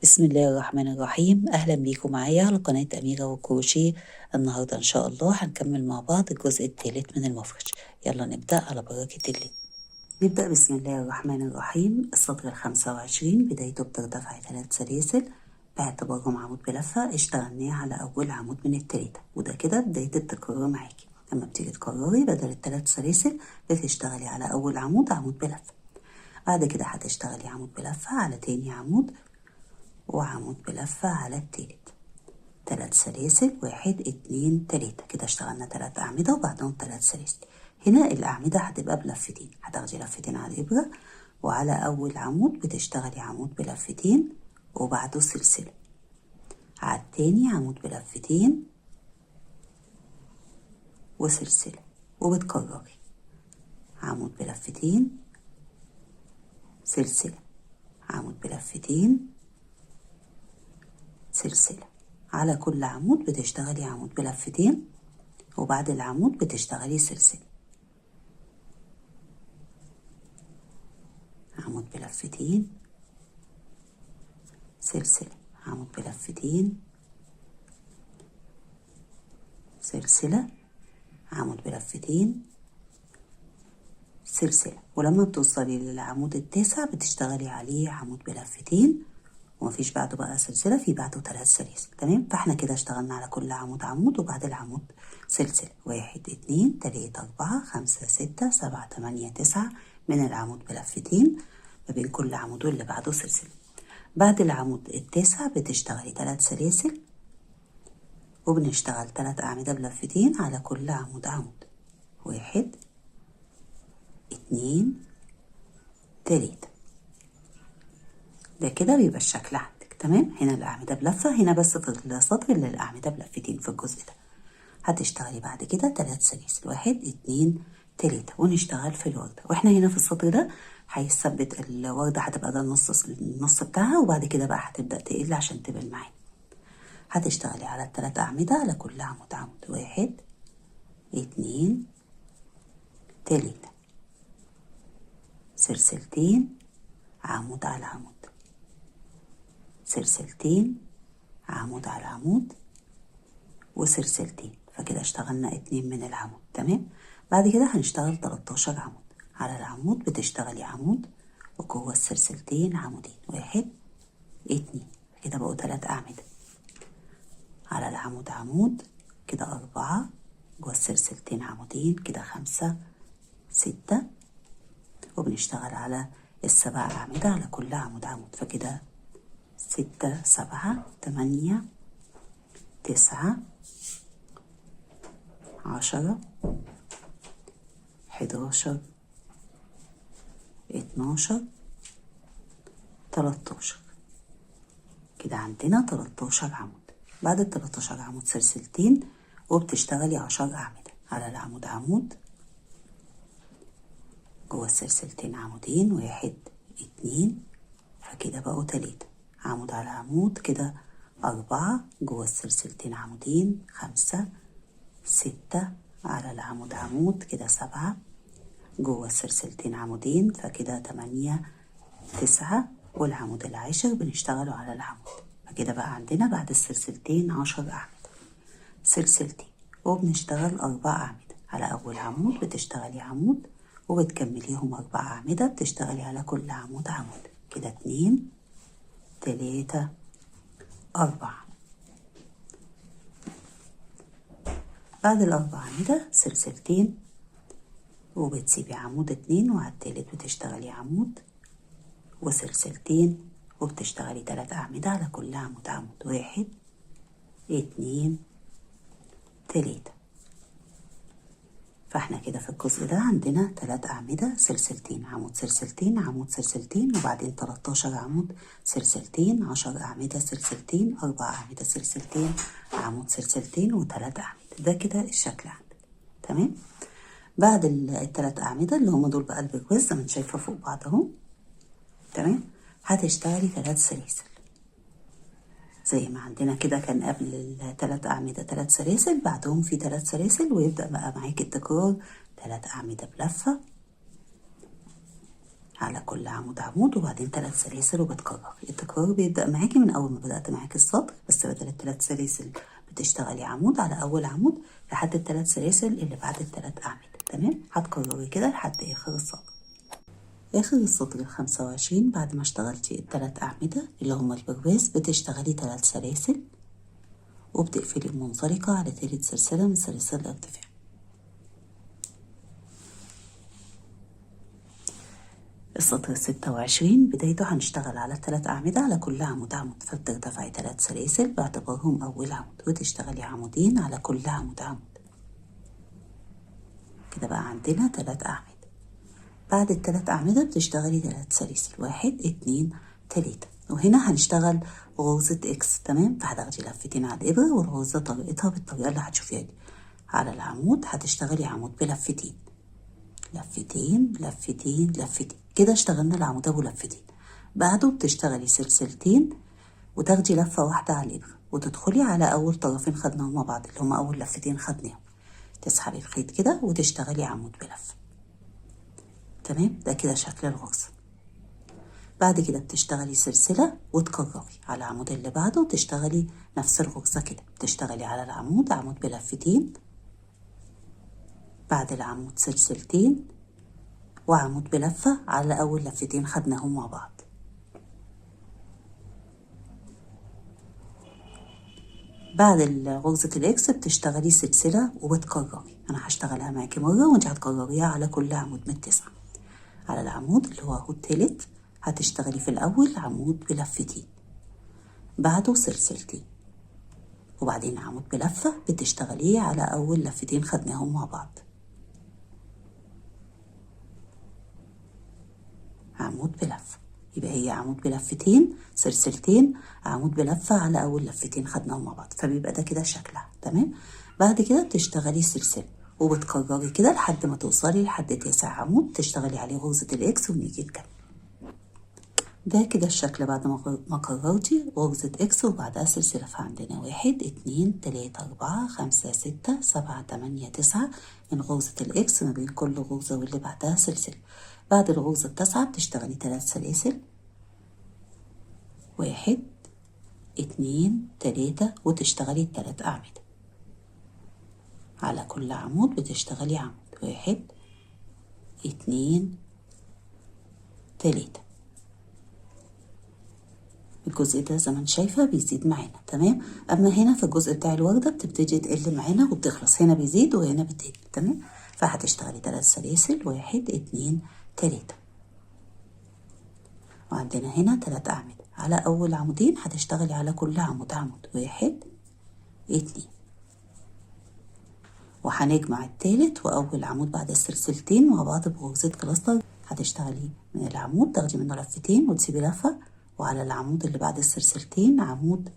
بسم الله الرحمن الرحيم. أهلا بيكم معايا على قناة أميرة والكروشيه. النهاردة إن شاء الله هنكمل مع بعض الجزء الثالث من المفرش. يلا نبدأ على بركة الله. نبدأ بسم الله الرحمن الرحيم. السطر 25 بدايته بترتفع 3 سلاسل باعتبارهم عمود بلفة اشتغلناه على أول عمود من التلاتة، وده كده بداية التكرار معاكي. لما بتيجي تكرري بدل ال3 سلاسل بتشتغلي على أول عمود بلفة، بعد كده هتشتغلي عمود بلفة على تاني عمود وعمود بلفة على التالت. 3 سلاسل 1 2 3 كده اشتغلنا 3 أعمدة وبعدهم 3 سلاسل. هنا الأعمدة هتبقى بلفتين، هتاخدي لفتين على الإبرة، وعلى أول عمود بتشتغلي عمود بلفتين وبعده سلسلة، على التاني عمود بلفتين وسلسلة، وبتكرري عمود بلفتين سلسلة، عمود بلفتين سلسلة. على كل عمود بتشتغلي عمود بلفتين وبعد العمود بتشتغلي سلسلة، عمود بلفتين سلسلة، عمود بلفتين سلسلة، عمود بلفتين سلسلة. ولما بتوصلي للعمود التاسع بتشتغلي عليه عمود بلفتين ومفيش بعده بقى سلسلة، في بعده 3 سلاسل. تمام، فاحنا كده اشتغلنا على كل عمود وبعد العمود سلسلة. 1 2 3 4 5 6 7 8 9 من العمود بلفتين ما بين كل عمود واللي بعده سلسلة. بعد العمود التاسع بتشتغلي 3 سلاسل وبنشتغل 3 أعمدة بلفتين على كل عمود. 1 2 3. ده كده بيبقى الشكل عندك. تمام، هنا الأعمدة بلفة، هنا بس في السطر اللي الأعمدة بلفتين في الجزء ده. هتشتغلي بعد كده 3 سلاسل 1 2 3 ونشتغل في الوردة. واحنا هنا في السطر ده هيثبت الوردة، هتبقى ده النص بتاعها، وبعد كده بقى هتبدأ تقل عشان تبان معانا. هتشتغلي على ال3 أعمدة على كل عمود. 1 2 3 سلسلتين عمود على عمود، سلسلتين عمود على عمود وسلسلتين، فكده اشتغلنا 2 من العمود. تمام، بعد كده هنشتغل 13 عمود. على العمود بتشتغلي عمود وجوه السلسلتين عمودين. 1 2 كده بقوا 3 أعمدة. على العمود عمود كده 4 جوه السلسلتين عمودين كده 5 6، وبنشتغل على ال7 أعمدة على كل عمود فكده 6 7 8 9 10 11 12 13. كده عندنا 13 عمود. بعد ال 13 عمود سلسلتين وبتشتغلي 10 أعمدة. على العمود عمود جوه السلسلتين عمودين. 1 2 فكده بقوا 3 عمود على عمود كده 4 جوه السلسلتين عمودين 5 6 على العمود عمود كده 7 جوه السلسلتين عمودين فكده 8 9، والعمود العاشر بنشتغله على العمود. فكده بقى عندنا بعد السلسلتين 10 أعمدة سلسلتين، وبنشتغل 4 أعمدة. على أول عمود بتشتغلي عمود وبتكمليهم 4 أعمدة، بتشتغلي على كل عمود كده 2 3 4. بعد ال4 أعمدة سلسلتين وبتسيبي عمود 2، وعلى التالت بتشتغلي عمود وسلسلتين وبتشتغلي 3 أعمدة على كل عمود 1 2 3. فاحنا كده في الجزء ده عندنا 3 أعمدة سلسلتين عمود سلسلتين عمود سلسلتين، وبعدين 13 عمود سلسلتين 10 أعمدة سلسلتين 4 أعمدة سلسلتين عمود سلسلتين و3 أعمدة. ده كده الشكل عندك. تمام، بعد ال3 أعمدة اللي هم دول بقلب الجوز زي ما انت شايفة فوق بعض اهو. تمام، هتشتغلي 3 سلاسل زي ما عندنا كده. كان قبل ال3 أعمدة 3 سلاسل، بعدهم في 3 سلاسل، ويبدأ بقى معاكي التكرار 3 أعمدة بلفة على كل عمود عمود، وبعدين 3 سلاسل وبتكرر. التكرار بيبدأ معاكي من أول ما بدأت معاكي السطر، بس بدل ال3 سلاسل بتشتغلي عمود على أول عمود لحد ال3 سلاسل اللي بعد ال3 أعمدة. تمام، هتكرري كده لحد آخر السطر. آخر السطر ال25 بعد ما اشتغلتي ال3 أعمدة اللي هما البرواز بتشتغلي 3 سلاسل وبتقفلي المنزلقة على تالت سلسلة من سلاسل الارتفاع. السطر ال26 بدايته هنشتغل على 3 أعمدة على كل عمود عمود، فبترتفعي 3 سلاسل باعتبارهم أول عمود وتشتغلي عمودين على كل عمود عمود. كده بقى عندنا 3 أعمدة. بعد ال3 أعمدة بتشتغلي 3 سلاسل، 1 2 3، وهنا هنشتغل غرزة اكس. تمام، فهتاخدي لفتين على الإبرة، والغرزة طريقتها بالطريقة اللي هتشوفيها دي. على العمود هتشتغلي عمود بلفتين، لفتين لفتين لفتين، كده اشتغلنا العمود ابو لفتين. بعده بتشتغلي سلسلتين وتاخدي لفة واحدة على الإبرة وتدخلي على أول طرفين خدناهم مع بعض اللي هما أول لفتين خدناهم، تسحبي الخيط كده وتشتغلي عمود بلفة. تمام، ده كده شكل الغرزة. بعد كده بتشتغلي سلسلة وتكرري على العمود اللي بعده وتشتغلي نفس الغرزة كده، بتشتغلي على العمود عمود بلفتين، بعد العمود سلسلتين وعمود بلفة على أول لفتين خدناهم مع بعض. بعد غرزة الاكس بتشتغلي سلسلة وبتكرري. أنا هشتغلها معاكي مرة وانت هتكرريها على كل عمود من 9. على العمود اللي هو التالت هتشتغلي في الأول عمود بلفتين، بعده سلسلتين، وبعدين عمود بلفة بتشتغليه على أول لفتين خدناهم مع بعض. عمود بلفة، يبقى هي عمود بلفتين سلسلتين عمود بلفة على أول لفتين خدناهم مع بعض، فبيبقى ده كده شكلها. تمام، بعد كده بتشتغلي سلسلة وبتكرري كده لحد ما توصلي لحد 9 عمود تشتغلي عليه غرزة الاكس ونيجي نكمل. ده كده الشكل بعد ما كررتي غرزة اكس وبعدها سلسلة. فعندنا 1 2 3 4 5 6 7 8 9 من غرزة الاكس ما بين كل غرزة واللي بعدها سلسلة. بعد الغرزة التاسعة بتشتغلي 3 سلاسل، 1 2 3، وتشتغلي 3 أعمدة. على كل عمود بتشتغلي عمود، 1 2 3. الجزء ده زي ما انت شايفة بيزيد معانا. تمام، أما هنا في الجزء بتاع الوردة بتبتدي تقل معانا وبتخلص، هنا بيزيد وهنا بتقل. تمام، فهتشتغلي 3 سلاسل، 1 2 3، وعندنا هنا 3 أعمدة. على أول عمودين هتشتغلي على كل عمود عمود، 1 2، وهنجمع التالت وأول عمود بعد السلسلتين مع بعض بغرزة كلاستر. هتشتغلي من العمود تاخدي منه لفتين وتسيبي لفة، وعلى العمود اللي بعد السلسلتين عمود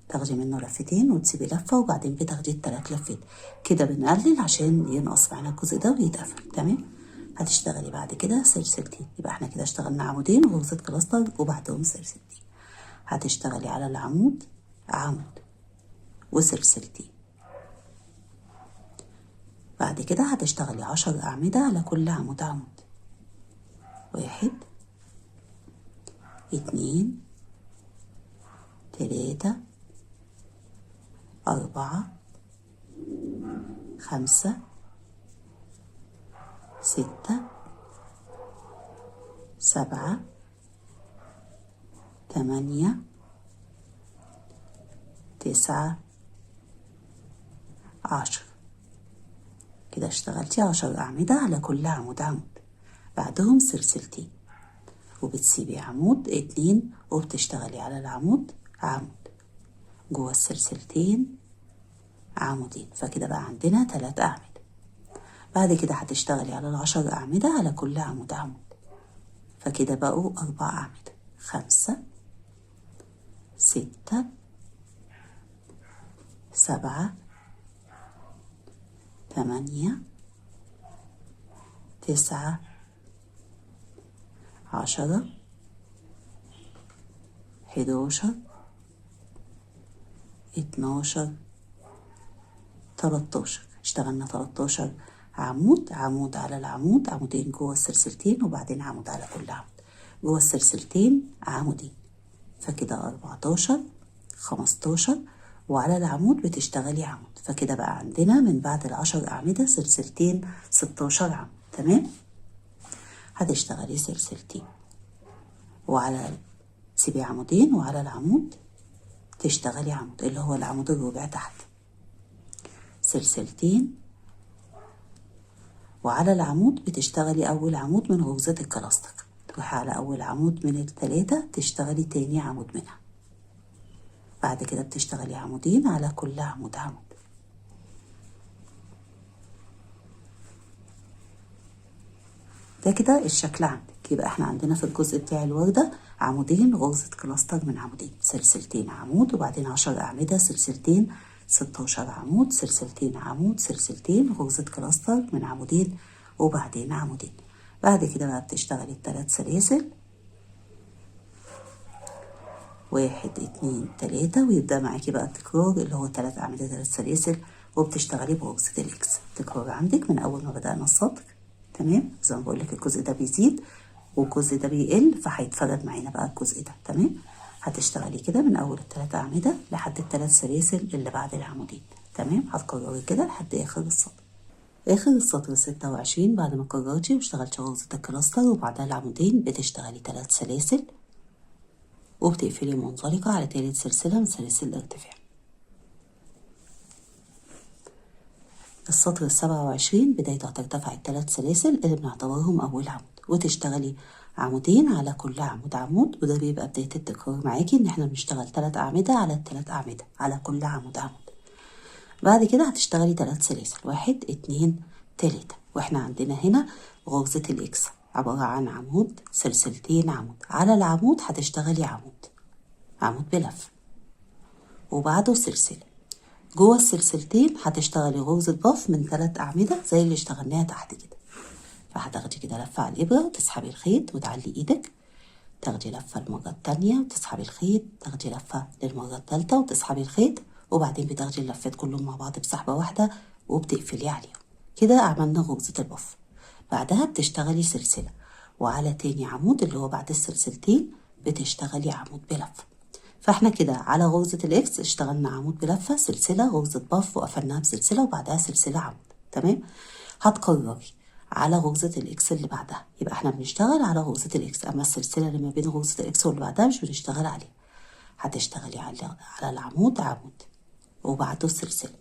تاخدي منه لفتين وتسيبي لفة، وبعدين بتاخدي ال3 لفات. كده بنقلل عشان ينقص معانا الجزء ده ويتقفل. تمام، هتشتغلي بعد كده سلسلتين، يبقى احنا كده اشتغلنا عمودين وغرزة كلاستر وبعدهم سلسلتين. هتشتغلي على العمود عمود وسلسلتين، بعد كده هتشتغلي 10 أعمدة على كل عمود عمود، 1 2 3 4 5 6 7 8 9 10. كده اشتغلتي 10 أعمدة على كل عمود عمود، بعدهم سلسلتين وبتسيبي عمود 2 وبتشتغلي على العمود عمود جوه السلسلتين عمودين، فكده بقى عندنا 3 أعمدة. بعد كده هتشتغلي على 10 أعمدة على كل عمود عمود، فكده بقوا 4 أعمدة، 5 6 7 8 9 10 11 12 13. اشتغلنا 13 عمود، عمود على العمود، عمودين جوه السلسلتين وبعدين عمود على كل عمود. جوه السلسلتين عمودين، فكده 14 15 وعلى العمود بتشتغلي عمود، فكده بقى عندنا من بعد ال10 أعمدة سلسلتين 16 عمود. تمام. هتشتغلي سلسلتين وعلى تسيبي عمودين وعلى العمود تشتغلي عمود اللي هو العمود الربع تحت، سلسلتين وعلى العمود بتشتغلي أول عمود من غرزة الكلاستر، تروحي على أول عمود من التلاتة تشتغلي تاني عمود منها، بعد كده بتشتغلي عمودين على كل عمود عمود. ده كده الشكل عندك. يبقى احنا عندنا في الجزء بتاع الوردة عمودين غرزة كلاستر من عمودين، سلسلتين عمود وبعدين 10 أعمدة، سلسلتين 16 عمود، سلسلتين عمود، سلسلتين غرزة كلاستر من عمودين وبعدين عمودين. بعد كده بقى بتشتغلي ال3 سلاسل 1 2 3 ويبدأ معاكي بقى التكرار اللي هو 3 أعمدة 3 سلاسل، وبتشتغلي بغرزة الإكس. تكرار عندك من أول ما بدأنا السطر. تمام. زي ما بقولك الجزء ده بيزيد والجزء ده بيقل، فهيتفرد معانا بقى الجزء ده. تمام. هتشتغلي كده من أول ال3 أعمدة لحد ال3 سلاسل اللي بعد العمودين. تمام. هتكرري كده لحد آخر السطر. آخر السطر 26 بعد ما كررتي واشتغلتي غرزة الكلاستر وبعدها العمودين بتشتغلي 3 سلاسل وبتقفلي منزلقة على تالت سلسلة من سلاسل الارتفاع. السطر 27 بدايته هترتفع ال3 سلاسل اللي بنعتبرهم أول عمود، وتشتغلي عمودين على كل عمود عمود، وده بيبقى بداية التكرار معاكي إن احنا بنشتغل 3 أعمدة على ال3 أعمدة على كل عمود عمود. بعد كده هتشتغلي 3 سلاسل 1 2 3 واحنا عندنا هنا غرزة الإكس عبارة عن عمود سلسلتين عمود، على العمود هتشتغلي عمود بلف وبعده سلسلة، جوه السلسلتين هتشتغلي غرزة بف من 3 أعمدة زي اللي اشتغلناها تحت كده. فهتاخدي كده لفة على الإبرة وتسحبي الخيط وتعلي إيدك، تاخدي لفة المرة التانية وتسحبي الخيط، تاخدي لفة للمرة التالتة وتسحبي الخيط، وبعدين بتاخدي اللفات كلهم مع بعض بسحبة واحدة وبتقفلي عليهم. كده عملنا غرزة البف. بعدها بتشتغلي سلسلة وعلى تاني عمود اللي هو بعد السلسلتين بتشتغلي عمود بلفة. فاحنا كده على غرزة الاكس اشتغلنا عمود بلفة، سلسلة، غرزة بف وقفلناها بسلسلة وبعدها سلسلة عمود. تمام. هتكرري على غرزة الاكس اللي بعدها، يبقى احنا بنشتغل على غرزة الاكس، اما السلسلة اللي ما بين غرزة الاكس واللي بعدها مش بنشتغل عليها. هتشتغلي على العمود عمود وبعده سلسلة،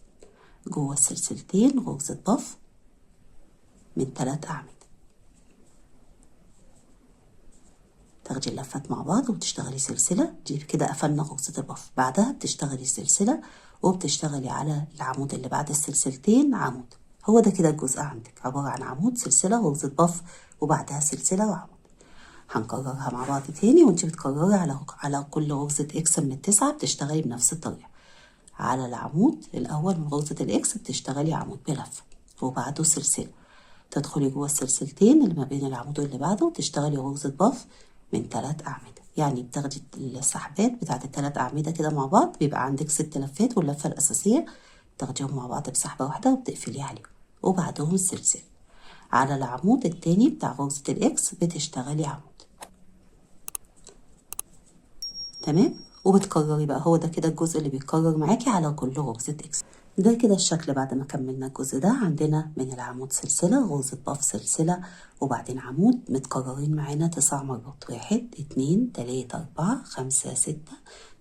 جوه السلسلتين غرزة بف من 3 أعمدة، تاخدي اللفات مع بعض وتشتغلي سلسلة. دي كده قفلنا غرزة البف. بعدها بتشتغلي سلسلة وبتشتغلي على العمود اللي بعد السلسلتين عمود. هو ده كده الجزء عندك عبارة عن عمود سلسلة غرزة بف وبعدها سلسلة وعمود. هنكررها مع بعض تاني، وانت بتكرري على كل غرزة اكس من ال9 بتشتغلي بنفس الطريقة. على العمود الأول من غرزة الاكس بتشتغلي عمود بلفة وبعده سلسلة، تدخلي جوه السلسلتين اللي ما بين العمود واللي بعده وتشتغلي غرزة بف من 3 أعمدة. يعني بتاخدي السحبات بتاعت ال3 أعمدة كده مع بعض، بيبقى عندك 6 لفات، واللفة الأساسية تاخديهم مع بعض بسحبة واحدة وبتقفلي عليهم وبعدهم السلسلة. على العمود التاني بتاع غرزة الإكس بتشتغلي عمود. تمام. وبتكرري بقى، هو ده كده الجزء اللي بيتكرر معاكي على كل غرزة إكس. ده كده الشكل بعد ما كملنا الجزء ده. عندنا من العمود سلسلة، غرزة بف، سلسلة، وبعدين عمود متكررين معانا 9 مرات، 1 2 3 4 5 6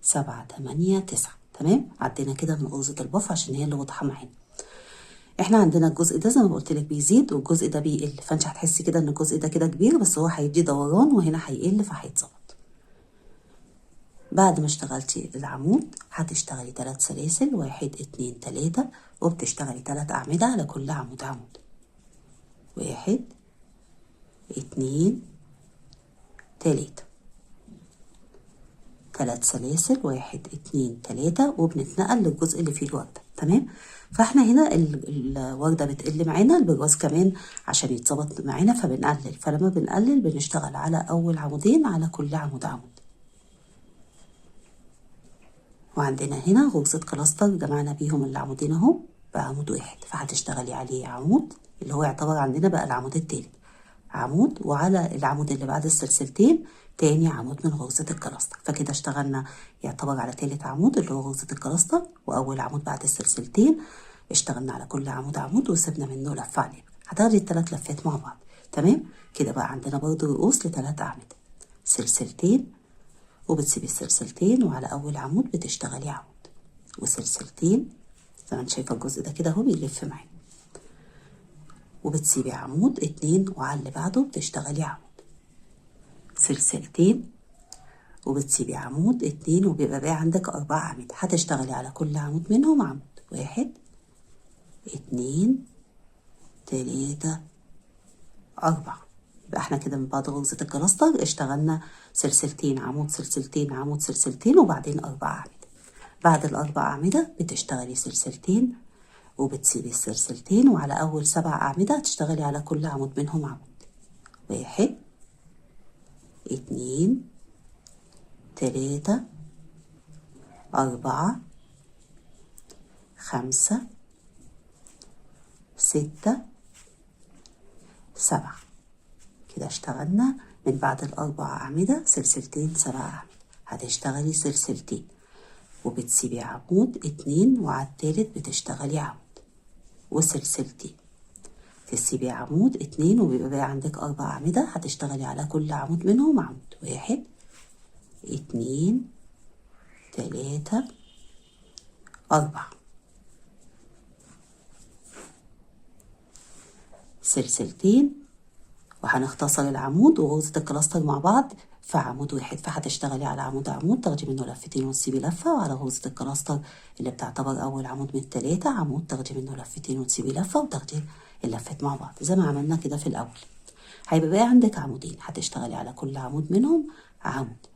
7 8 9. تمام. عدينا كده من غرزة البف عشان هي اللي واضحة معانا. احنا عندنا الجزء ده زي ما قلت لك بيزيد والجزء ده بيقل، فانت هتحسي كده ان الجزء ده كده كبير، بس هو هيدي دوران وهنا هيقل فهيتظبط. بعد ما اشتغلتي العمود هتشتغلي 3 سلاسل 1 2 3 وبتشتغلي 3 أعمدة على كل عمود عمود، 1 2 3 3 سلاسل 1 2 3 وبنتنقل للجزء اللي فيه الوردة. تمام. فاحنا هنا الوردة بتقل معانا، البرواز كمان عشان يتظبط معانا فبنقلل، فلما بنقلل بنشتغل على أول عمودين على كل عمود عمود. وعندنا هنا غرزة كلاستر جمعنا بيهم العمودين اهو بعمود واحد، فهتشتغلي عليه عمود اللي هو يعتبر عندنا بقى العمود التالت، عمود، وعلى العمود اللي بعد السلسلتين تاني عمود من غرزة الكلاستر. فكده اشتغلنا يعتبر على تالت عمود اللي هو غرزة الكلاستر، وأول عمود بعد السلسلتين اشتغلنا على كل عمود عمود وسيبنا منه لفة عليه. هتاخدي التلات لفات مع بعض. تمام كده بقى عندنا برضو رؤوس لتلات أعمدة، سلسلتين وبتسيبي السلسلتين، وعلى أول عمود بتشتغلي عمود وسلسلتين زي ما انت شايفة الجزء ده كده اهو بيلف معانا، وبتسيبي عمود اتنين، وعلى اللي بعده بتشتغلي عمود سلسلتين وبتسيبي عمود اتنين، وبيبقى بقى عندك 4 أعمدة. هتشتغلي على كل عمود منهم عمود، 1 2 3 4. يبقى احنا كده من بعد غرزة الكلاستر اشتغلنا سلسلتين عمود سلسلتين عمود سلسلتين وبعدين 4 أعمدة. بعد ال4 أعمدة بتشتغلي سلسلتين وبتسيبي السلسلتين، وعلى أول 7 أعمدة هتشتغلي على كل عمود منهم عمود، 1 2 3 4 5 6 7. كده اشتغلنا من بعد ال4 أعمدة سلسلتين 7 أعمدة. هتشتغلي سلسلتين وبتسيبي عمود اتنين، وعلى التالت بتشتغلي عمود وسلسلتين، تسيبي عمود اتنين، وبيبقى بقى عندك 4 أعمدة. هتشتغلي على كل عمود منهم عمود، 1 2 3 4. سلسلتين، وهنختصر العمود وغرزة الكلاستر مع بعض في عمود واحد. فهتشتغلي على عمود عمود تاخدي منه لفتين وتسيبي لفة، وعلى غرزة الكلاستر اللي بتعتبر أول عمود من ال3 عمود تاخدي منه لفتين وتسيبي لفة وتاخدي اللفات مع بعض زي ما عملنا كده في الأول. هيبقى بقى عندك عمودين، هتشتغلي على كل عمود منهم عمود.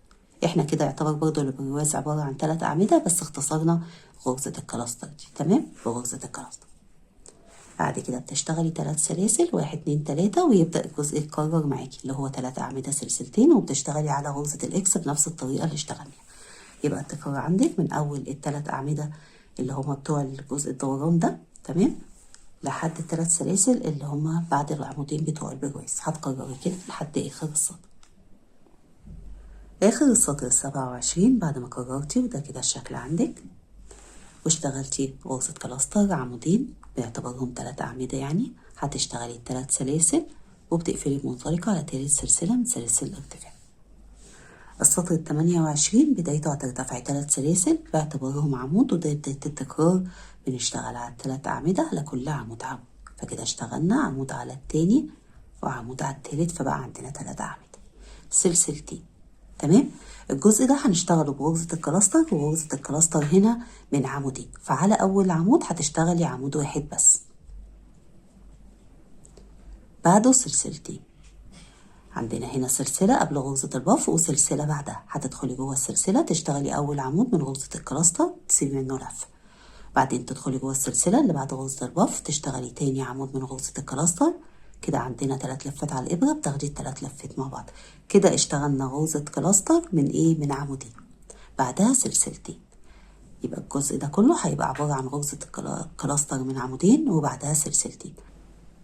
احنا كده يعتبر برضو البرواز عبارة عن 3 أعمدة، بس اختصرنا غرزة الكلاستر دي. تمام بغرزة الكلاستر. بعد كده بتشتغلي 3 سلاسل، 1 2 3، ويبدأ الجزء يتكرر معاكي اللي هو 3 أعمدة سلسلتين، وبتشتغلي على غرزة الإكس بنفس الطريقة اللي اشتغلنا. يبقى التكرار عندك من أول ال3 أعمدة اللي هما بتوع الجزء الدوران ده، تمام، لحد ال3 سلاسل اللي هما بعد العمودين بتوع البرواز. هتكرري كده لحد آخر السطر. آخر السطر 27 بعد ما كررتي، وده كده الشكل عندك، واشتغلتي غرزة كلاستر عمودين باعتبارهم 3 أعمدة يعني. هتشتغلي 3 سلاسل وبتقفلي بمنطلقة على تالت سلسلة من سلاسل الارتفاع. السطر 28 بدايته هترتفعي 3 سلاسل باعتبارهم عمود، وده بداية التكرار. بنشتغل على 3 أعمدة على كل عمود عمود. فكده اشتغلنا عمود على التاني وعمود على التالت، فبقى عندنا 3 أعمدة سلسلتين. تمام. الجزء ده هنشتغله بغرزة الكلاستر، وغرزة الكلاستر هنا من عمودين. فعلى أول عمود هتشتغلي عمود واحد بس، بعده سلسلتين. عندنا هنا سلسلة قبل غرزة البف وسلسلة بعدها. هتدخلي جوه السلسلة تشتغلي أول عمود من غرزة الكلاستر تسيبي منه لفة، بعدين تدخلي جوه السلسلة اللي بعد غرزة البف تشتغلي تاني عمود من غرزة الكلاستر. كده عندنا 3 لفات على الإبرة، بتاخدي ال3 لفات مع بعض. كده اشتغلنا غرزة كلاستر من إيه؟ من عمودين، بعدها سلسلتين. يبقى الجزء ده كله هيبقى عبارة عن غرزة الكلاستر من عمودين وبعدها سلسلتين.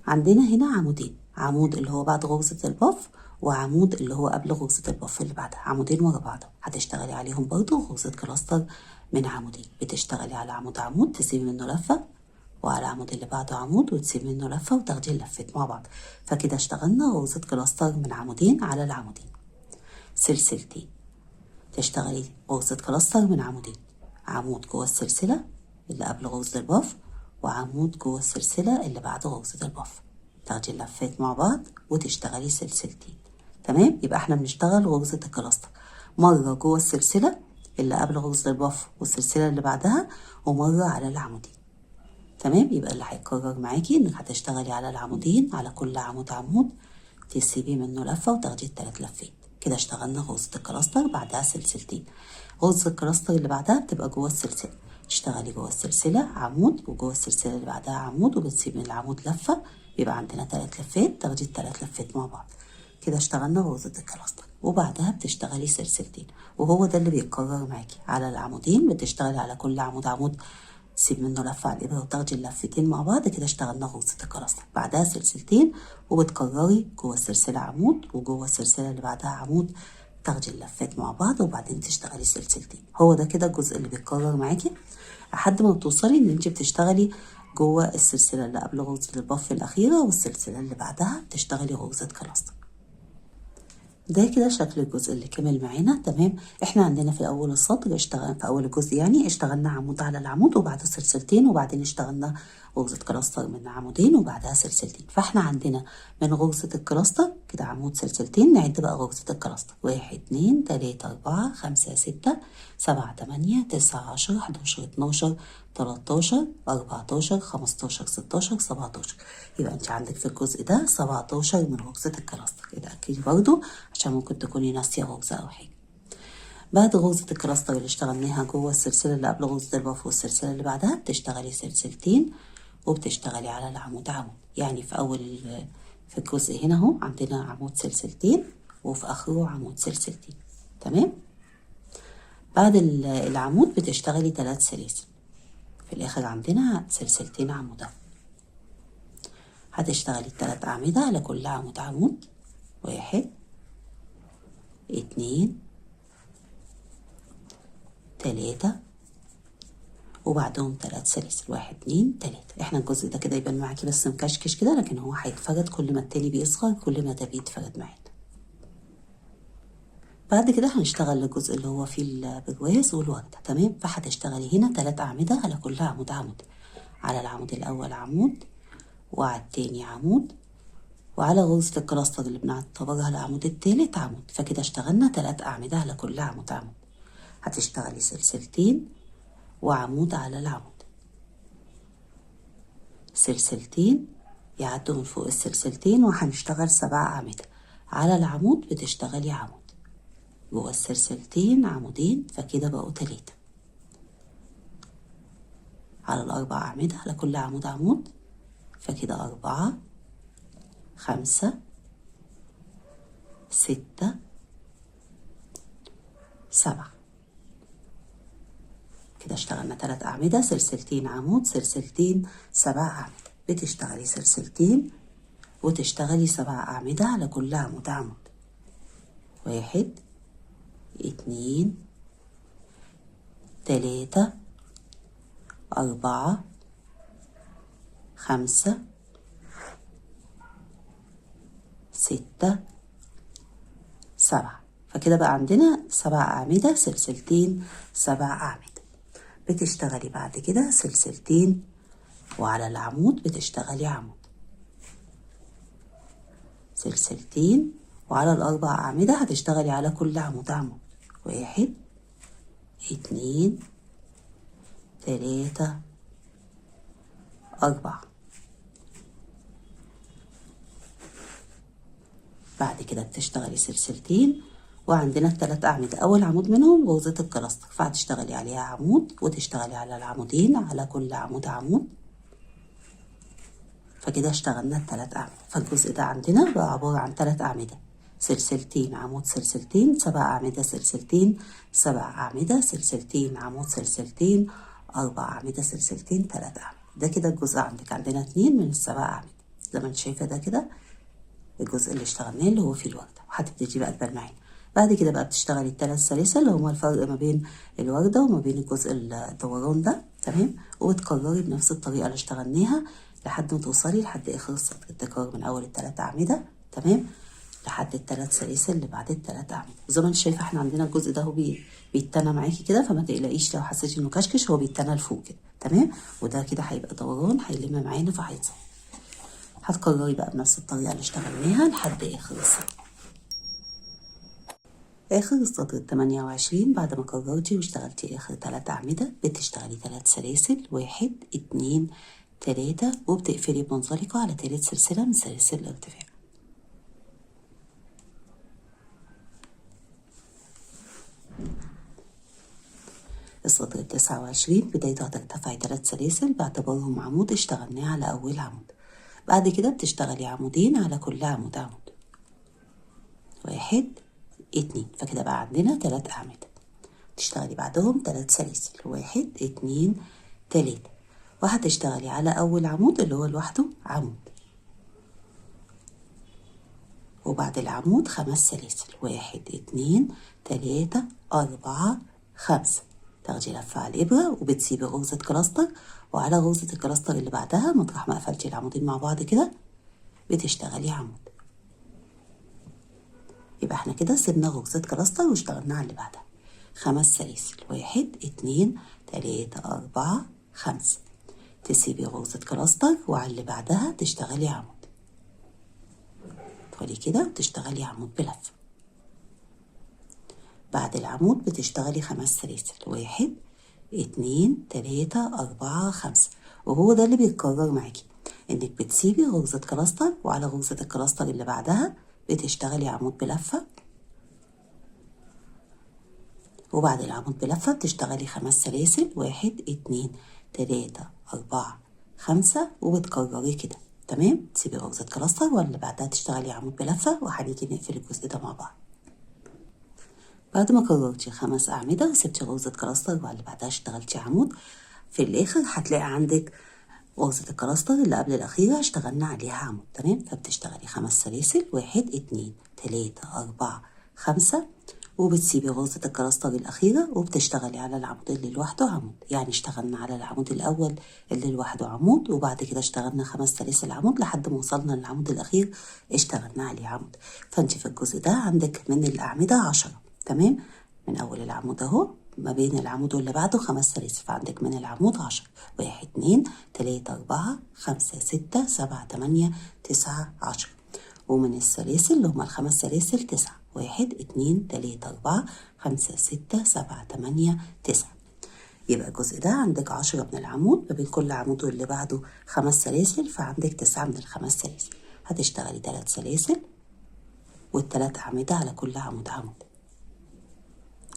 عندنا هنا عمودين، عمود اللي هو بعد غرزة البف، وعمود اللي هو قبل غرزة البف اللي بعدها، عمودين ورا بعض. هتشتغلي عليهم برضو غرزة كلاستر من عمودين. بتشتغلي على عمود عمود تسيبي منه لفة، وعلى العمود اللي بعده عمود وتسيبي منه لفة وتاخدي اللفات مع بعض. فكده اشتغلنا غرزة كلاستر من عمودين على العمودين سلسلتين. تشتغلي غرزة كلاستر من عمودين، عمود جوه السلسلة اللي قبل غرزة البف، وعمود جوه السلسلة اللي بعد غرزة البف. تاخدي اللفات مع بعض وتشتغلي سلسلتين. تمام. يبقى احنا بنشتغل غرزة الكلاستر مرة جوه السلسلة اللي قبل غرزة البف والسلسلة اللي بعدها، ومرة على العمودين. تمام. يبقى اللي هيتكرر معاكي انك هتشتغلي على العمودين، على كل عمود عمود تسيبي منه لفة وتاخدي ال3 لفات. كده اشتغلنا غرزة الكلاستر بعدها سلسلتين. غرزة الكلاستر اللي بعدها بتبقى جوه السلسلة، تشتغلي جوه السلسلة عمود، وجوه السلسلة اللي بعدها عمود، وبتسيبي من العمود لفة. يبقى عندنا 3 لفات، تاخدي ال3 لفات مع بعض. كده اشتغلنا غرزة الكلاستر، وبعدها بتشتغلي سلسلتين. وهو ده اللي بيتكرر معاكي على العمودين. بتشتغلي على كل عمود عمود تسيب منه لفة على الإبرة وتاخدي اللفتين مع بعض كده اشتغلنا غرزة الكلاستر. بعدها سلسلتين وبتكرري جوه السلسلة عمود وجوه السلسلة اللي بعدها عمود، تاخدي اللفات مع بعض وبعدين تشتغلي سلسلتين. هو ده كده الجزء اللي بيتكرر معاكي لحد ما توصلي ان انت بتشتغلي جوه السلسلة اللي قبل غرزة البف الأخيرة والسلسلة اللي بعدها بتشتغلي غرزة كلاستر. ده كده شكل الجزء اللي كمل معانا. تمام، احنا عندنا في اول السطر اشتغلنا في اول الجزء يعني اشتغلنا عمود على العمود وبعده سلسلتين وبعدين اشتغلنا غرزة كلاستر من عمودين وبعدها سلسلتين. فاحنا عندنا من غرزة الكلاستر كده عمود سلسلتين، نعد بقى غرزة الكلاستر 1 2 3 4 5 6 7 8 9 10 11 12 13 14 15 16 17. يبقى انت عندك في الجزء ده 17 من غرزة الكلاستر. اتأكدي برضو عشان ممكن تكوني ناسية غرزة او حاجة. بعد غرزة الكلاستر اللي اشتغلناها جوه السلسلة اللي قبل غرزة البف والسلسلة اللي بعدها بتشتغلي سلسلتين وبتشتغلي على العمود عمود. يعني في الجزء هنا اهو عندنا عمود سلسلتين وفي اخره عمود سلسلتين. تمام، بعد العمود بتشتغلي 3 سلاسل، في الاخر عندنا سلسلتين عمود اهو. هتشتغلي 3 أعمدة على كل عمود عمود، 1 2 3 وبعدهم 3 سلاسل 1 2 3. احنا الجزء ده كده يبان معاكي بس مكشكش كده، لكن هو هيتفرد كل ما التاني بيصغر كل ما ده بيتفرد معانا. بعد كده هنشتغل الجزء اللي هو فيه البرواز والوردة. تمام، فهتشتغلي هنا 3 أعمدة على كل عمود عمود، على العمود الأول عمود وعلى التاني عمود وعلى غرزة الكلاستر اللي بنعتبرها العمود التالت عمود. فكده اشتغلنا 3 أعمدة على كل عمود عمود. هتشتغلي سلسلتين وعمود على العمود، سلسلتين يعدوا من فوق السلسلتين وهنشتغل 7 أعمدة على العمود. بتشتغلي عمود جوه السلسلتين عمودين، فكده بقوا 3 على ال4 أعمدة على كل عمود عمود، فكده 4 5 6 7. كده اشتغلنا 3 أعمدة، سلسلتين عمود سلسلتين 7 أعمدة. بتشتغلي سلسلتين وتشتغلي 7 أعمدة على كل عمود عمود، 1 2 3 4 5 6 7. فكده بقى عندنا 7 أعمدة سلسلتين 7 أعمدة. بتشتغلي بعد كده سلسلتين وعلى العمود بتشتغلي عمود، سلسلتين وعلى ال4 أعمدة هتشتغلي على كل عمود عمود، 1 2 3 4. بعد كده بتشتغلي سلسلتين وعندنا ال3 أعمدة، أول عمود منهم غرزة الكلاستر فهتشتغلي عليها عمود وتشتغلي على العمودين على كل عمود عمود. فكده اشتغلنا ال3 أعمدة. فالجزء ده عندنا بقى عبارة عن 3 أعمدة، سلسلتين عمود سلسلتين 7 أعمدة سلسلتين 7 أعمدة سلسلتين عمود سلسلتين 4 أعمدة سلسلتين 3 أعمدة. ده كده الجزء عندنا 2 من ال7 أعمدة زي ما انت شايفة. ده كده الجزء اللي اشتغلناه اللي هو فيه الوردة، وهتبتدي بقى تبان معانا. بعد كده بقى بتشتغلي ال3 سلاسل اللي هما الفرق ما بين الوردة وما بين الجزء الدوران ده. تمام، وبتكرري بنفس الطريقة اللي اشتغلناها لحد ما توصلي لحد اخر السطر، التكرار من اول ال3 أعمدة تمام لحد ال3 سلاسل اللي بعد ال3 أعمدة. وزي ما انت شايفة احنا عندنا الجزء ده هو بيتنى معاكي كده، فما تقلقيش لو حسيتي انه كشكش، هو بيتنى لفوق كده. تمام، وده كده هيبقى دوران هيلم معانا فهيتصل. هتكرري بقى بنفس الطريقة اللي اشتغلناها لحد اخر السطر. اخر السطر 28 بعد ما كررتي واشتغلتي اخر 3 أعمدة بتشتغلي 3 سلاسل 1 2 3 وبتقفلي بمنزلقة على 3 سلسلة من سلاسل الارتفاع. السطر 29 بدايته هترتفعي 3 سلاسل باعتبارهم عمود اشتغلناه على أول عمود. بعد كده بتشتغلي عمودين على كل عمود عمود، 1 2. فكده بقى عندنا 3 أعمدة. تشتغلي بعدهم 3 سلاسل 1 2 3 وهتشتغلي على أول عمود اللي هو لوحده عمود، وبعد العمود 5 سلاسل، 1 2 3 4 5. تاخدي لفة على الإبرة وبتسيبي غرزة كلاستر، وعلى غرزة الكلاستر اللي بعدها مطرح ما قفلتي العمودين مع بعض كده بتشتغلي عمود. يبقى احنا كده سيبنا غرزة كلاستر واشتغلنا على اللي بعدها. 5 سلاسل، 1 2 3 4 5. تسيبي غرزة كلاستر وعلى اللي بعدها تشتغلي عمود. تدخلي كده وتشتغلي عمود بلفة. بعد العمود بتشتغلي 5 سلاسل، 1 2 3 4 5. وهو ده اللي بيتكرر معاكي، انك بتسيبي غرزة كلاستر وعلى غرزة الكلاستر اللي بعدها بتشتغلي عمود بلفة، وبعد العمود بلفة بتشتغلي 5 سلاسل، 1 2 3 4 5، وبتكرري كده. تمام. تسيبي غرزة كلاستر واللي بعدها تشتغلي عمود بلفة، وهنيجي نقفل الجزء ده مع بعض. بعد ما كررتي 5 أعمدة وسبتي غرزة كلاستر واللي بعدها اشتغلتي عمود، في الآخر هتلاقي عندك غرزة الكلاستر اللي قبل الأخيرة اشتغلنا عليها عمود. تمام. فبتشتغلي 5 سلاسل، 1 2 3 4 5، وبتسيبي غرزة الكلاستر الأخيرة وبتشتغلي على العمود اللي لوحده عمود. يعني اشتغلنا على العمود الأول اللي لوحده عمود، وبعد كده اشتغلنا 5 سلاسل عمود لحد ما وصلنا للعمود الأخير اشتغلنا عليه عمود. فانت في الجزء ده عندك من الأعمدة 10. تمام. من أول العمود أهو ما بين العمود واللي بعده 5 سلاسل، فعندك من العمود 10، 1 2 3 4 5 6 7 8 9 10. ومن السلاسل اللي هما ال5 سلاسل 9، 1 2 3 4 5 6 7 8 9. يبقى الجزء ده عندك 10 من العمود، ما بين كل عمود واللي بعده 5 سلاسل، فعندك 9 من ال5 سلاسل. هتشتغلي 3 سلاسل والتلات أعمدة على كل عمود عمود،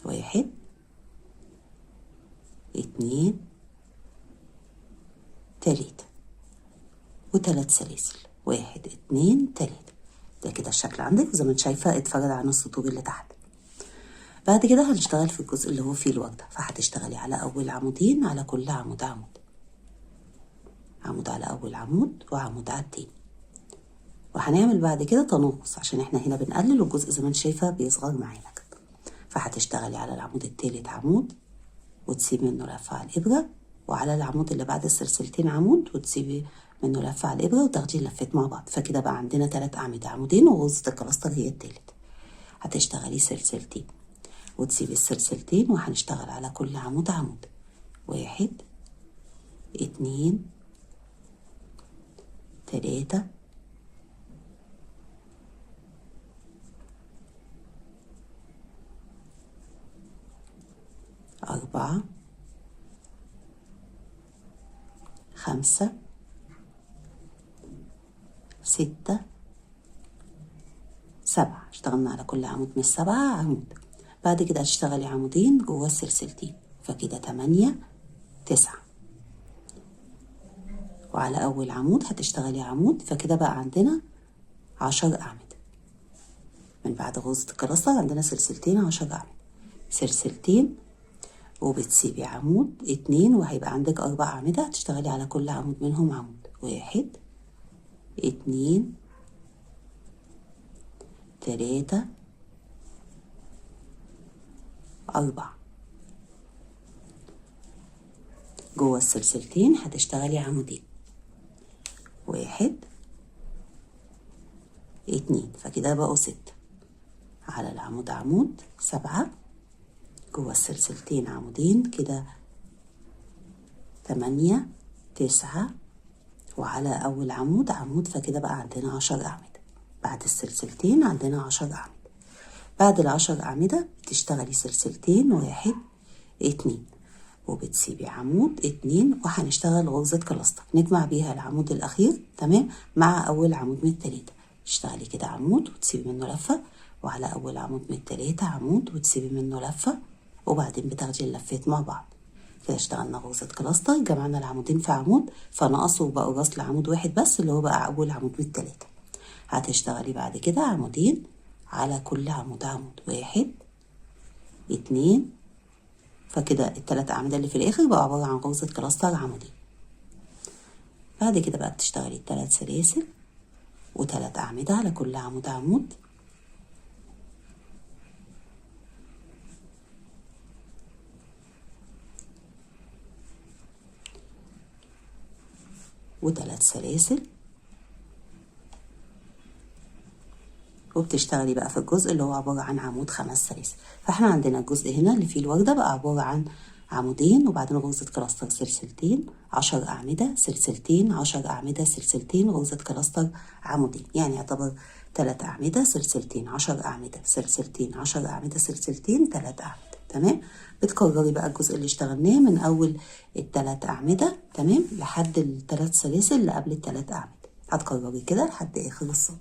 1 2 3 و3 سلاسل، 1 2 3. ده كده الشكل عندك، وزي ما انت شايفه اتفرد عن السطور اللي تحت. بعد كده هنشتغل في الجزء اللي هو فيه الوردة، فهتشتغلي على أول عمودين على كل عمود عمود، عمود على أول عمود وعمود على التاني. وهنعمل بعد كده تناقص عشان احنا هنا بنقلل والجزء زي ما انت شايفه بيصغر معانا كده. فهتشتغلي على العمود التالت عمود وتسيبي منه لفة على الإبرة، وعلى العمود اللي بعد السلسلتين عمود وتسيبي منه لفة على الإبرة وتاخدي اللفات مع بعض. فكده بقى عندنا 3 أعمدة، عمودين وغرزة الكلاستر هي التالت. هتشتغلي سلسلتين وتسيبي السلسلتين، وهنشتغل على كل عمود عمود، 1 2 3 4 5 6 7. اشتغلنا على كل عمود من ال7 عمود. بعد كده هتشتغلي عمودين جوه السلسلتين، فكده 8 9. وعلى أول عمود هتشتغلي عمود، فكده بقى عندنا 10 أعمدة. من بعد غرزة الكلاستر عندنا سلسلتين 10 أعمدة، سلسلتين وبتسيبي عمود 2، وهيبقى عندك 4 أعمدة. هتشتغلي على كل عمود منهم عمود، 1 2 3 4. جوه السلسلتين هتشتغلي عمودين، 1 2، فكده بقوا 6. على العمود عمود 7، جوه السلسلتين عمودين، كده 8 9. وعلى أول عمود عمود، فكده بقى عندنا 10 أعمدة. بعد السلسلتين عندنا 10 أعمدة. بعد ال10 أعمدة بتشتغلي سلسلتين، 1 2، وبتسيبي عمود 2، وهنشتغل غرزة كلاستر نجمع بيها العمود الأخير. تمام. مع أول عمود من التلاتة تشتغلي كده عمود وتسيبي منه لفة، وعلى أول عمود من التلاتة عمود وتسيبي منه لفة، وبعدين بتاخدي اللفات مع بعض. كده اشتغلنا غرزة كلاستر، جمعنا العمودين في عمود فنقصوا وبقوا راس لعمود واحد بس اللي هو بقى أول عمود من التلاتة. هتشتغلي بعد كده عمودين على كل عمود عمود، 1 2، فكده ال3 أعمدة اللي في الآخر بقى عبارة عن غرزة كلاستر عمودين. بعد كده بقى بتشتغلي 3 سلاسل و3 أعمدة على كل عمود عمود، و3 سلاسل، وبتشتغلي بقى في الجزء اللي هو عبارة عن عمود 5 سلاسل. فاحنا عندنا الجزء هنا اللي فيه الوردة بقى عبارة عن عمودين وبعدين غرزة كلاستر سلسلتين 10 أعمدة سلسلتين 10 أعمدة سلسلتين غرزة كلاستر عمودين، يعني يعتبر 3 أعمدة سلسلتين 10 أعمدة سلسلتين 10 أعمدة سلسلتين 3 أعمدة. تمام. بتكرري بقى الجزء اللي اشتغلناه من أول ال3 أعمدة تمام لحد ال3 سلاسل اللي قبل ال3 أعمدة، هتكرري كده لحد آخر السطر.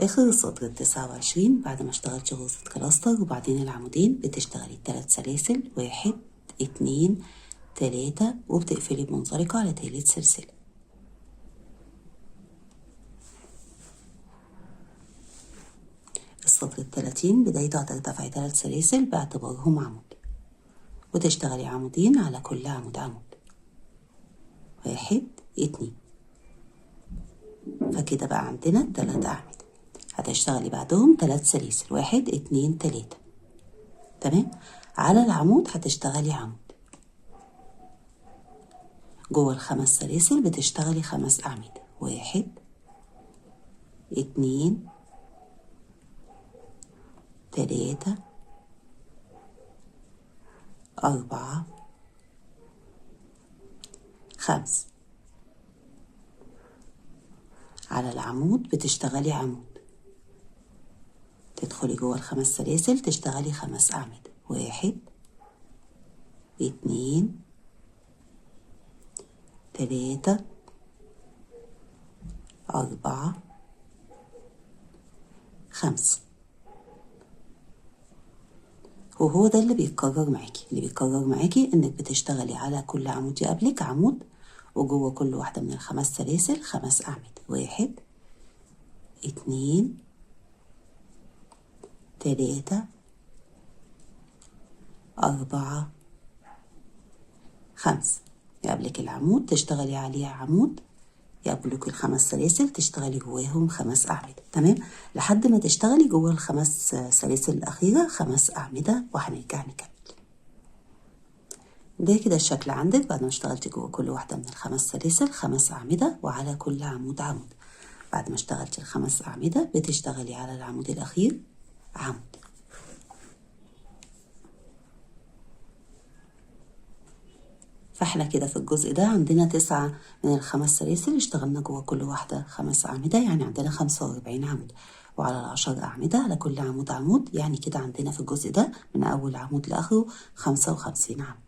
آخر السطر 29 بعد ما اشتغلتي غرزة كلاستر وبعدين العمودين بتشتغلي 3 سلاسل 1 2 3 وبتقفلي بمنزلقة على تالت سلسلة. السطر 30 بدايته هترتفعي 3 سلاسل باعتبارهم عمود وتشتغلي عمودين على كل عمود عمود 1 2. فكده بقى عندنا 3 أعمدة، هتشتغلي بعدهم 3 سلاسل 1 2 3 تمام. على العمود هتشتغلي عمود، جوه ال5 سلاسل بتشتغلي 5 أعمدة 1 2 3 4 5. على العمود بتشتغلي عمود، تدخلي جوه ال5 سلاسل تشتغلي 5 أعمدة 1 2 3 4 5. وهو ده اللي بيتكرر معاكي، انك بتشتغلي على كل عمود يقابلك عمود وجوه كل واحدة من ال5 سلاسل 5 أعمدة 1 2 3 4 5. يقابلك العمود تشتغلي عليه عمود، يقابلك ال5 سلاسل تشتغلي جواهم 5 أعمدة تمام لحد ما تشتغلي جوه ال5 سلاسل الأخيرة 5 أعمدة وهنرجع نكمل. ده كده الشكل عندك بعد ما اشتغلتي جوه كل واحدة من ال5 سلاسل 5 أعمدة وعلى كل عمود عمود. بعد ما اشتغلتي ال5 أعمدة بتشتغلي على العمود الأخير عمود. فاحنا كده في الجزء ده عندنا 9 من ال5 سلاسل اشتغلنا جوه كل واحدة 5 أعمدة، يعني عندنا 45 عمود، وعلى ال10 أعمدة على كل عمود عمود، يعني كده عندنا في الجزء ده من أول عمود لآخره 55 عمود.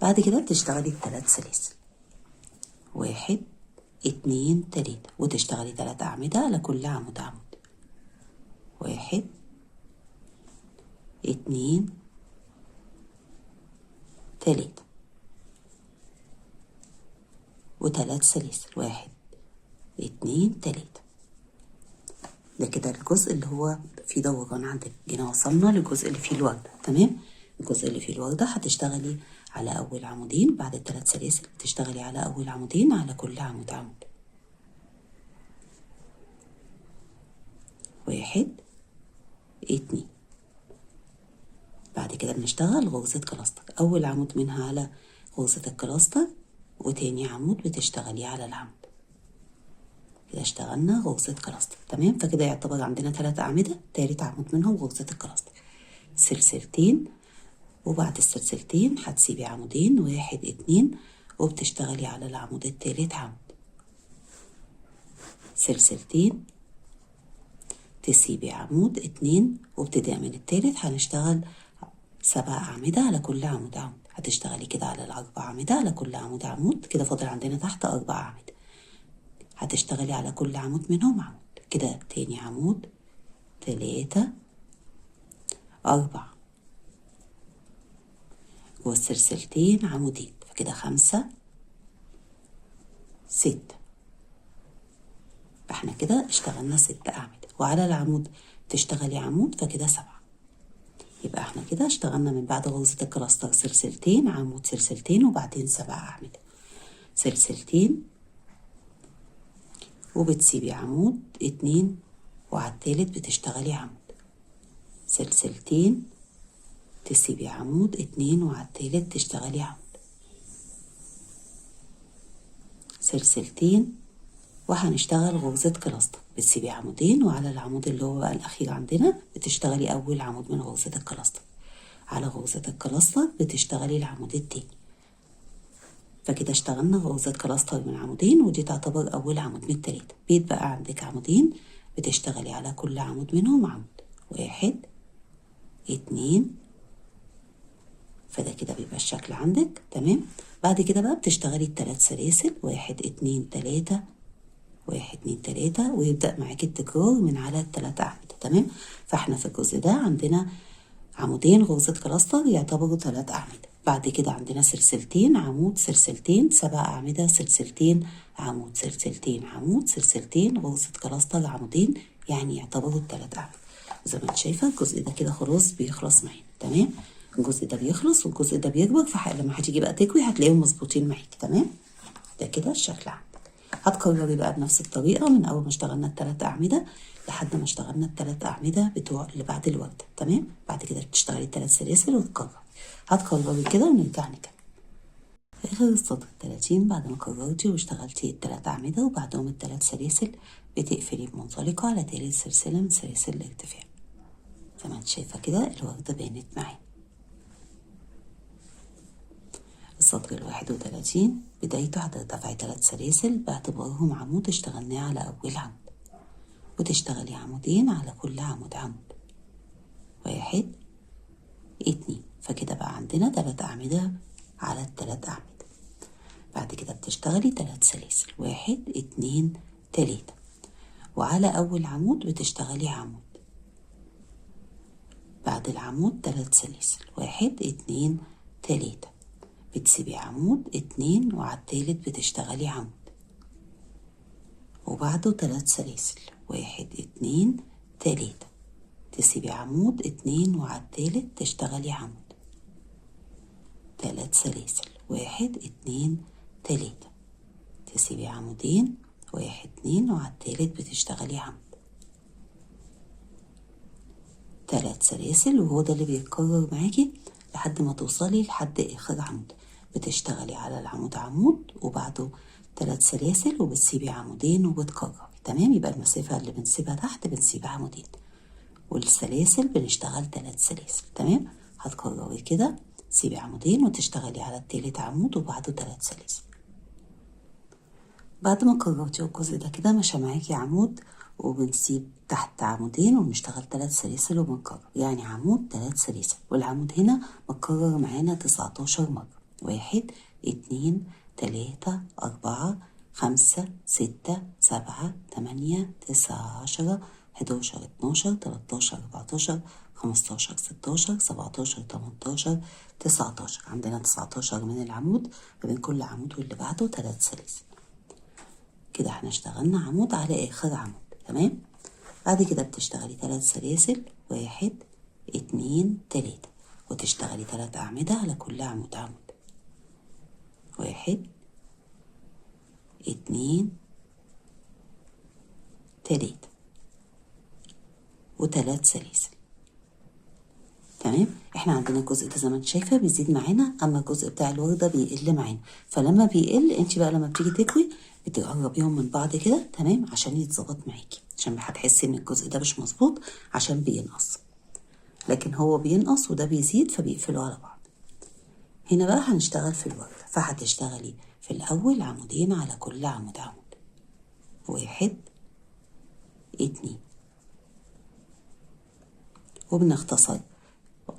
بعد كده بتشتغلي 3 سلاسل 1 2 3 وتشتغلي 3 أعمدة على كل عمود عمود 1 2 3 و3 سلاسل 1 2 3. ده كده الجزء اللي هو فيه دوران عندك. جينا وصلنا للجزء اللي فيه الوردة تمام. الجزء اللي فيه الوردة هتشتغلي على أول عمودين بعد ال3 سلاسل بتشتغلي على أول عمودين على كل عمود عمود 1 2. بعد كده بنشتغل غرزة كلاستر، أول عمود منها على غرزة الكلاستر وتاني عمود بتشتغلي على العمود. كده اشتغلنا غرزة كلاستر تمام. فكده يعتبر عندنا 3 أعمدة، تالت عمود منهم غرزة الكلاستر سلسلتين، وبعد السلسلتين هتسيبي عمودين 1 2 وبتشتغلي على العمود التالت عمود سلسلتين، تسيبي عمود 2 وابتداء من التالت هنشتغل 7 أعمدة على كل عمود عمود. هتشتغلي كده على ال4 أعمدة على كل عمود عمود، كده فاضل عندنا تحت 4 أعمدة، هتشتغلي على كل عمود منهم عمود. كده تاني عمود 3 4 والسلسلتين عمودين، فكده 5 6. فاحنا كده اشتغلنا 6 أعمدة، وعلى العمود تشتغلي عمود فكده 7. يبقى احنا كده اشتغلنا من بعد غرزة الكلاستر سلسلتين عمود سلسلتين وبعدين 7 أعمدة. سلسلتين وبتسيبي عمود 2 وعلى التالت بتشتغلي عمود، سلسلتين تسيبي عمود 2 وعلى التالت تشتغلي عمود، سلسلتين وهنشتغل غرزة كلاستر. بتسيبي عمودين وعلى العمود اللي هو بقى الأخير عندنا بتشتغلي أول عمود من غرزة الكلاستر، على غرزة الكلاستر بتشتغلي العمود التاني. فكده اشتغلنا غرزة كلاستر من عمودين، ودي تعتبر أول عمود من التلاتة. بيتبقى عندك عمودين بتشتغلي على كل عمود منهم عمود، 1 2. فده كده بيبقى الشكل عندك تمام. بعد كده بقى بتشتغلي ال3 سلاسل، 1 2 3 1 2 3، ويبدأ معاكي التكرار من على ال3 أعمدة تمام. فاحنا في الجزء ده عندنا عمودين غرزة كلاستر يعتبروا 3 أعمدة. بعد كده عندنا سلسلتين عمود سلسلتين 7 أعمدة، سلسلتين عمود سلسلتين عمود سلسلتين غرزة كلاستر عمودين، يعني يعتبروا ال3 أعمدة. زي ما انت شايفة الجزء ده كده خلاص بيخلص معانا تمام. الجزء ده بيخلص والجزء ده بيكبر، فلما هتيجي بقى تكوي هتلاقيهم مظبوطين معاكي تمام. ده كده الشكل عندك. هتكرري بقى بنفس الطريقة من أول ما اشتغلنا ال3 أعمدة لحد ما اشتغلنا ال3 أعمدة بتوع اللي بعد الوردة تمام. بعد كده بتشتغلي 3 سلاسل وتكرري. هتكرري كده ونرجع نكمل. في آخر السطر 30 بعد ما كررتي واشتغلتي ال3 أعمدة وبعدهم ال3 سلاسل بتقفلي بمنطلقة على تالت سلسلة من سلاسل الارتفاع. زي ما انت شايفة كده الوردة بانت معانا. السطر 31 بدايته هترتفعي 3 سلاسل باعتبارهم عمود اشتغلناه على أول عمود، وتشتغلي عمودين على كل عمود عمود، 1 2. فكده بقى عندنا 3 أعمدة على ال3 أعمدة. بعد كده بتشتغلي 3 سلاسل، 1 2 3، وعلى أول عمود بتشتغلي عمود، بعد العمود 3 سلاسل، 1 2 3، بتسيبي عمود 2 وعلى التالت بتشتغلي عمود، وبعده 3 سلاسل، 1 2 3، تسيبي عمود 2 وعلى التالت تشتغلي عمود، 3 سلاسل، 1 2 3، تسيبي عمودين، 1 2 وعلى التالت بتشتغلي عمود، 3 سلاسل. وهو ده اللي بيتكرر معاكي لحد ما توصلي لحد آخر عمود. بتشتغلي على العمود عمود وبعده 3 سلاسل وبتسيبي عمودين وبتكرري تمام. يبقى المسافة اللي بنسيبها تحت بنسيب عمودين، والسلاسل بنشتغل 3 سلاسل تمام. هتكرري كده، تسيبي عمودين وتشتغلي على التالت عمود وبعده 3 سلاسل. بعد ما كررتي الجزء ده كده مشى معاكي عمود وبنسيب تحت عمودين وبنشتغل 3 سلاسل وبنكرر، يعني عمود 3 سلاسل، والعمود هنا متكرر معانا 19 مرة، 1 2 3 4 5 6 7 8 9 10 11 12 13 14 15 16 17 18 19. عندنا 19 من العمود، ما بين كل عمود واللي بعده 3 سلاسل. كده احنا اشتغلنا عمود على آخر عمود تمام. بعد كده بتشتغلي 3 سلاسل، 1 2 3، وتشتغلي 3 أعمدة على كل عمود عمود، 1 2 3، و3 سلاسل تمام. احنا عندنا الجزء ده زي ما انت شايفه بيزيد معانا، اما الجزء بتاع الورده بيقل معانا. فلما بيقل انت بقى لما بتيجي تكوي بتقربيهم من بعض كده تمام عشان يتظبط معاكي، عشان هتحسي ان الجزء ده مش مظبوط عشان بينقص، لكن هو بينقص وده بيزيد فبيقفلوا على بعض. هنا بقى هنشتغل في الورده، فهتشتغلي في الاول عمودين على كل عمود عمود، 1 2، وبنختصر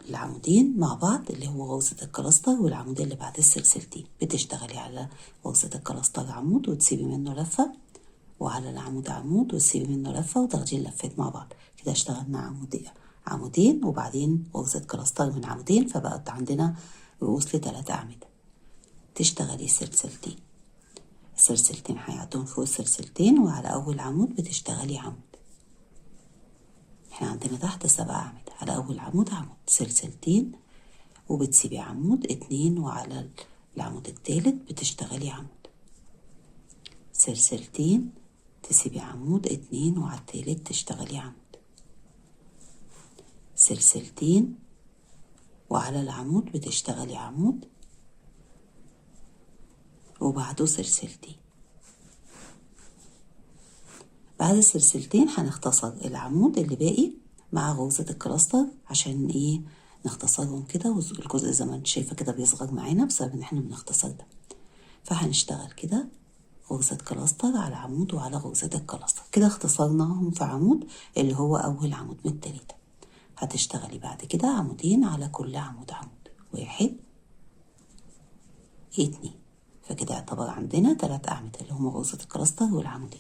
العمودين مع بعض اللي هو غرزة الكلاستر والعمود اللي بعد السلسلتين. بتشتغلي على غرزة الكلاستر عمود وتسيبي منه لفة، وعلى العمود عمود وتسيبي منه لفة وتاخدي اللفات مع بعض. كده اشتغلنا عمودين وبعدين غرزة كلاستر من عمودين، فبقت عندنا رؤوس ل3 أعمدة. تشتغلي سلسلتين، السلسلتين هيعدون فوق السلسلتين، وعلى أول عمود بتشتغلي عمود. احنا عندنا تحت 7 أعمدة، على أول عمود عمود سلسلتين وبتسيبي عمود 2، وعلى العمود التالت بتشتغلي عمود، سلسلتين تسيبي عمود 2 وعلى التالت تشتغلي عمود، سلسلتين وعلى العمود بتشتغلي عمود وبعده سلسلتين. بعد السلسلتين هنختصر العمود اللي باقي مع غرزة الكلاستر عشان ايه نختصرهم كده، والجزء زي ما انت شايفة كده بيصغر معانا بسبب ان احنا بنختصر ده. فهنشتغل كده غرزة كلاستر على عمود وعلى غرزة الكلاستر، كده اختصرناهم في عمود اللي هو اول عمود من التلاتة. هتشتغلي بعد كده عمودين على كل عمود، 1 2، فكده يعتبر عندنا 3 أعمدة اللي هم غرزة الكلاستر والعمودين.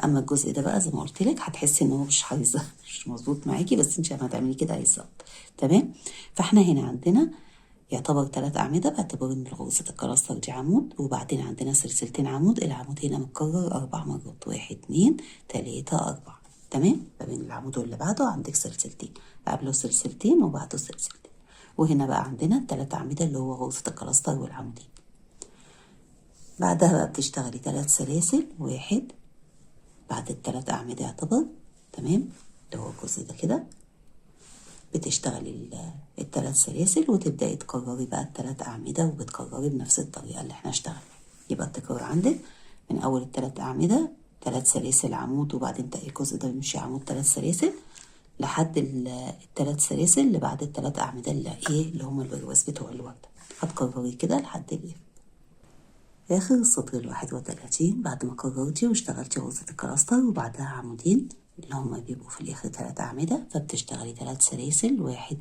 اما الجزء ده بقى زي ما قلت لك هتحسي ان هو مش مظبوط معاكي، بس انت لما هتعملي كده بالظبط تمام. فاحنا هنا عندنا يعتبر 3 أعمدة باعتبار ان غرزة الكلاستر دي عمود، وبعدين عندنا سلسلتين عمود، العمود هنا متكرر 4 مرات، 1 2 3 4 تمام. ما بين العمود واللي بعده عندك سلسلتين، قبله سلسلتين وبعده سلسلتين. وهنا بقى عندنا 3 أعمدة اللي هو غرزة الكلاستر والعمودين. بعدها بقى بتشتغلي 3 سلاسل، 1 بعد ال3 أعمدة يعتبر تمام، اللي هو الجزء ده كده بتشتغلي ال3 سلاسل وتبدأي تكرري بقى ال3 أعمدة، وبتكرري بنفس الطريقة اللي احنا اشتغلنا. يبقى التكرار عندك من أول ال3 أعمدة 3 سلاسل عمود، وبعدين تلاقي الجزء ده بيمشي عمود 3 سلاسل لحد ال3 سلاسل اللي بعد ال3 أعمدة اللي هما البرواز بتوع الوردة. هتكرري كده لحد آخر السطر 31 بعد ما كررتي واشتغلتي غرزة الكلاستر وبعدها عمودين اللي هما بيبقوا في الآخر 3 أعمدة، فبتشتغلي 3 سلاسل، 1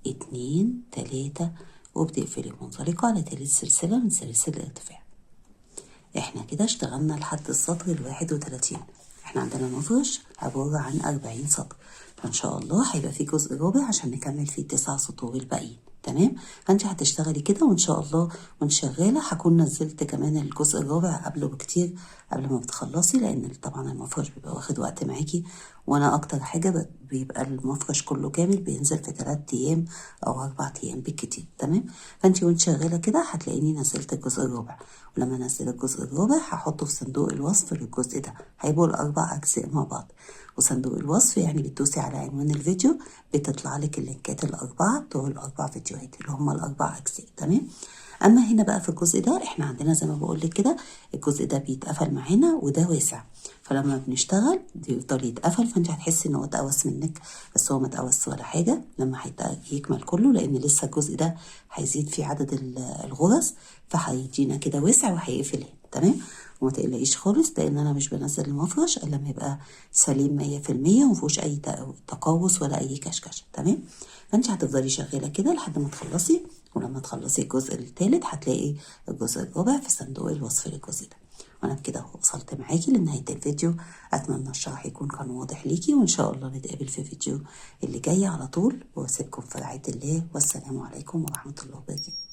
2 3، وبتقفلي منزلقة على تالت سلسلة من سلاسل الارتفاع. احنا كده اشتغلنا لحد السطر 31. احنا عندنا مفرش عبارة عن 40 سطر، فان شاء الله هيبقى في جزء رابع عشان نكمل فيه 9 سطور الباقيين تمام. فانت هتشتغلي كده وان شاء الله وانت شغاله هكون نزلت كمان الجزء الرابع قبله بكتير قبل ما بتخلصي، لان طبعا المفرش بيبقى واخد وقت معاكي، وانا اكتر حاجه بيبقى المفرش كله كامل بينزل في 3 ايام او 4 ايام بالكتير تمام. فانت وانت شغاله كده هتلاقيني نزلت الجزء الرابع، ولما انزل الجزء الرابع هحطه في صندوق الوصف للجزء ده، هيبقوا ال4 اجزاء مع بعض. وصندوق الوصف يعني بتدوسي على عنوان الفيديو بتطلع لك اللينكات ال4 بتوع ال4 فيديوهات اللي هم ال4 اجزاء تمام. اما هنا بقى في الجزء ده احنا عندنا زي ما بقول لك كده الجزء ده بيتقفل معانا وده واسع، فلما بنشتغل بيفضل يتقفل، فانت هتحسي ان هو اتقوس منك، بس هو ما اتقوس ولا حاجه لما يكمل كله، لان لسه الجزء ده هيزيد فيه عدد الغرز، فهيدينا كده وسع وهيقفل هنا تمام. وما تقلقيش خالص لان انا مش بنزل المفرش الا لما يبقى سليم 100% ومفيهوش اي تقوس ولا اي كشكشه تمام. فانت هتفضلي شغاله كده لحد ما تخلصي، ولما تخلصي الجزء الثالث هتلاقي الجزء الرابع في صندوق الوصف للجزء ده. وانا بكده وصلت معاكي لنهايه الفيديو، اتمنى الشرح يكون كان واضح ليكي، وان شاء الله نتقابل في فيديو اللي جاي على طول، واسيبكم في رعايه الله، والسلام عليكم ورحمه الله وبركاته.